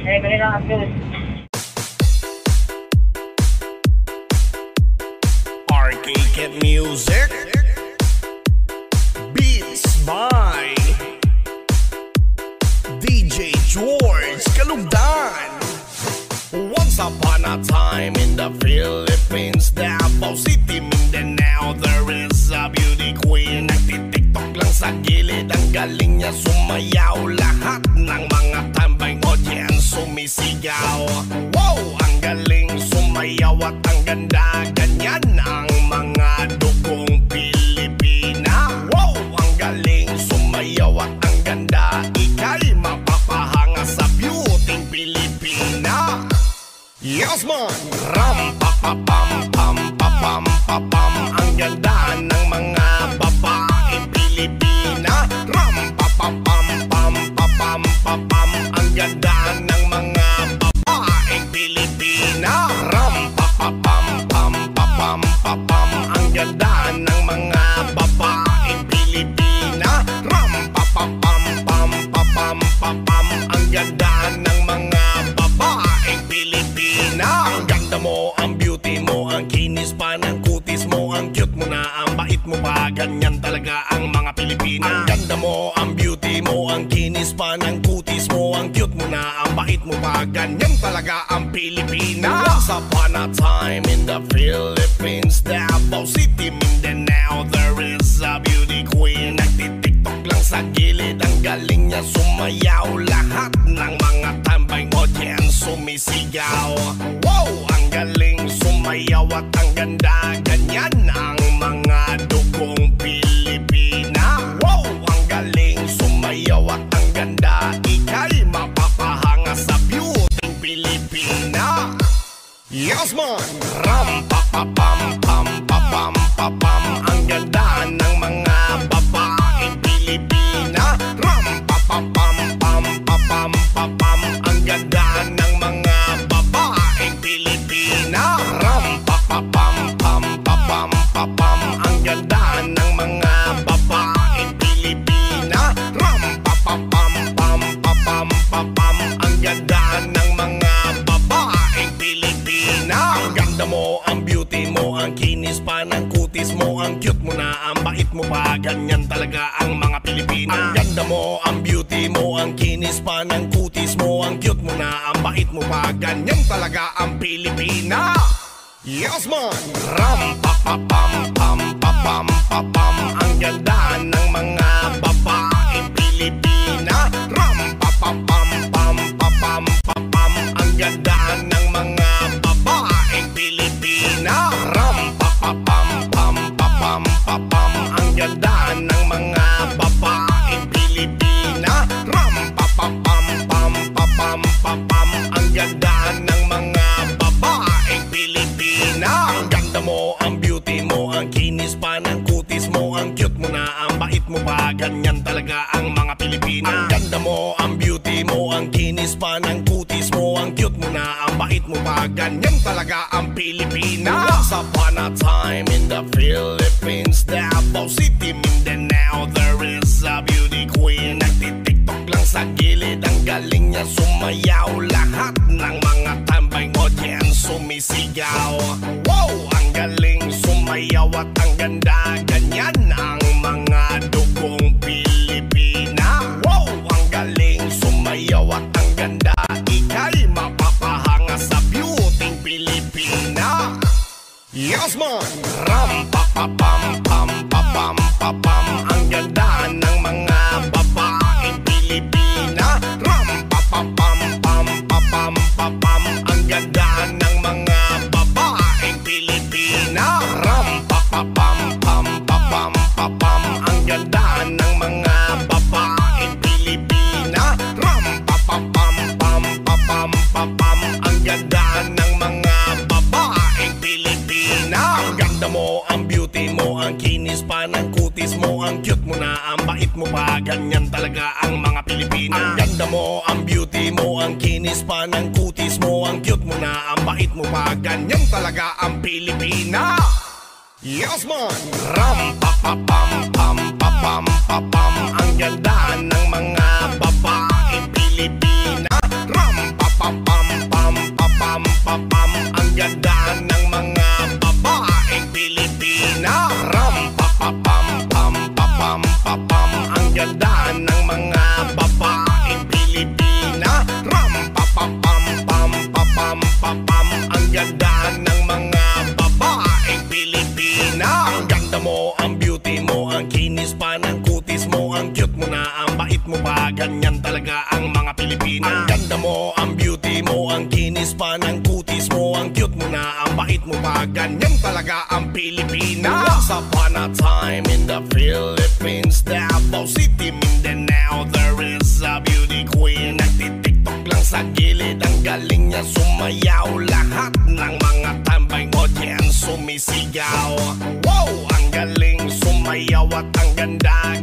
Eh, kanina ang news. Arcade Music Beats by DJ George Kalugdan. Once upon a time in the Philippines, Davao City, Mindanao, there is a beauty queen. Nagtitiktok lang sa gilid, ang galing niya sumayaw. Lahat ng mga tambay audience sumisigaw. Wow, ang galing sumayaw at ang ganda. Ganyan ang mga dugong Pilipina. Wow, ang galing sumayaw at ang ganda. Ika'y mapapahanga sa beauty Pilipina. Yes man! Ram pa pa pam pam pa pam pa pam. Ang ganda ng mga babaeng Pilipina. Ram pa pa pam pam pa pam pa pam. Ang ganda ng mga babaeng Pilipina. Ram pa pa pam pam pa pam pa pam. Ang ganda ng mga babaeng Pilipina. Ram pa pa pam pam pa pam pa pam. Ang ganda ng mga babaeng Pilipina. Ang ganda mo, ang beauty mo, ang kinis pa ng kutis mo, ang cute mo na, ang bait mo pa. Ganyan talaga ang mga Pilipina. Ang ganda mo, ang beauty mo, ang kinis pa ng kutis mo, ang cute mo na, ang bait mo pa. Ganyan talaga ang Pilipina. Once upon a time in the Philippines, Davao City, Mindanao, there is a beauty queen. Nagtitiktok lang sa gilid, ang galing niya sumayaw. Lahat ng mga tambay audience sumisigaw. Wow, ang galing sumayaw at ang ganda. Ganyan ang mga dugong Pilipina. Wow, ang galing sumayaw at ang ganda. Ika'y mapapahanga sa beauty Pilipina. Yes man! Ram pa pa pam pam pa pam pa pam. Ang ganda ng mga babaeng Pilipina. Ram pa pa pam pam pa pam pa pam. Ang ganda ng mga babaeng Pilipina. Ram pa pa pam pam pa pam pa pam. Ang ganda ng mga babaeng Pilipina. Ram pa pa pam pam pa pam pa pam. Ang ganda ng mga babaeng Pilipina. Ang ganda mo, ang beauty mo, ang kinis pa ng kutis mo, ang cute mo na, ang bait mo pa. Ganyan talaga ang mga Pilipina. Ang ganda mo, ang beauty mo, ang kinis pa ng kutis mo, ang cute mo na, ang bait mo pa. Ganyan talaga ang Pilipina. Yes man! Ram pa pa pam pam pa pam pa pam. Ang ganda ng mga babaeng Pilipina. Ram pa pa pam pam pa pam pa pam. Ang ganda ng mga babaeng Pilipina. Ram pa pa pam pam pa pam pa pam. Ang ganda ng mga babaeng Pilipina. Ram pa pa pam pam pa pam pa pam. Ang ganda ng mga babaeng Pilipina. Ang ganda mo, ang beauty mo, ang kinis pa ng kutis mo, ang cute mo na, ang bait mo pa. Ganyan talaga ang mga Pilipina. Ang ganda mo, ang beauty mo, ang kinis pa ng kutis mo, ang cute mo na, ang bait mo pa. Ganyan talaga ang Pilipina. Once upon a time in the Philippines, Davao City, Mindanao, there is a beauty queen. Nagtitiktok lang sa gilid, ang galing niya sumayaw. Lahat ng mga tambay audience sumisigaw. Wow, ang galing sumayaw at ang ganda. Ganyan ang mga dugong Pilipina. Wow, ang galing sumayaw at ang ganda. Ika'y mapapahanga sa beauty Pilipina. Yes man! Ram pa pa pam pam pa pam pa pam. Ang ganda ng mga babaeng Pilipina. Ram pa pa pam pam pa pam pa pam. Ang ganda ng mga babaeng Pilipina. Ram pa pa pam pam pa pam pa pam. Ang ganda ng mga babaeng Pilipina. Ram pa pa pam pam pa pam pa pam. Ang ganda ng mga babaeng Pilipina. Ang ganda mo, ang beauty mo, ang kinis pa ng kutis mo, ang cute mo na, ang bait mo pa. Ganyan talaga ang mga Pilipina. Ang ganda mo, ang beauty mo, ang kinis pa ng kutis mo, ang cute mo na, ang bait mo pa. Ganyan talaga ang Pilipina. Yes man! Ram pa pa pam pam pa pam pa pam. Ang ganda ng mga babaeng Pilipina. Ram pa pa Pilipina. Ang ganda mo, ang beauty mo, ang kinis pa ng kutis mo, ang cute mo na, ang bait mo pa, ganyan talaga ang Pilipina. Once upon a time in the Philippines, Davao City, Mindanao, there is a beauty queen. Nagtitiktok lang sa gilid, ang galing niya sumayaw. Lahat ng mga tambay mo diyan sumisigaw. Wow, ang galing sumayaw at ang ganda.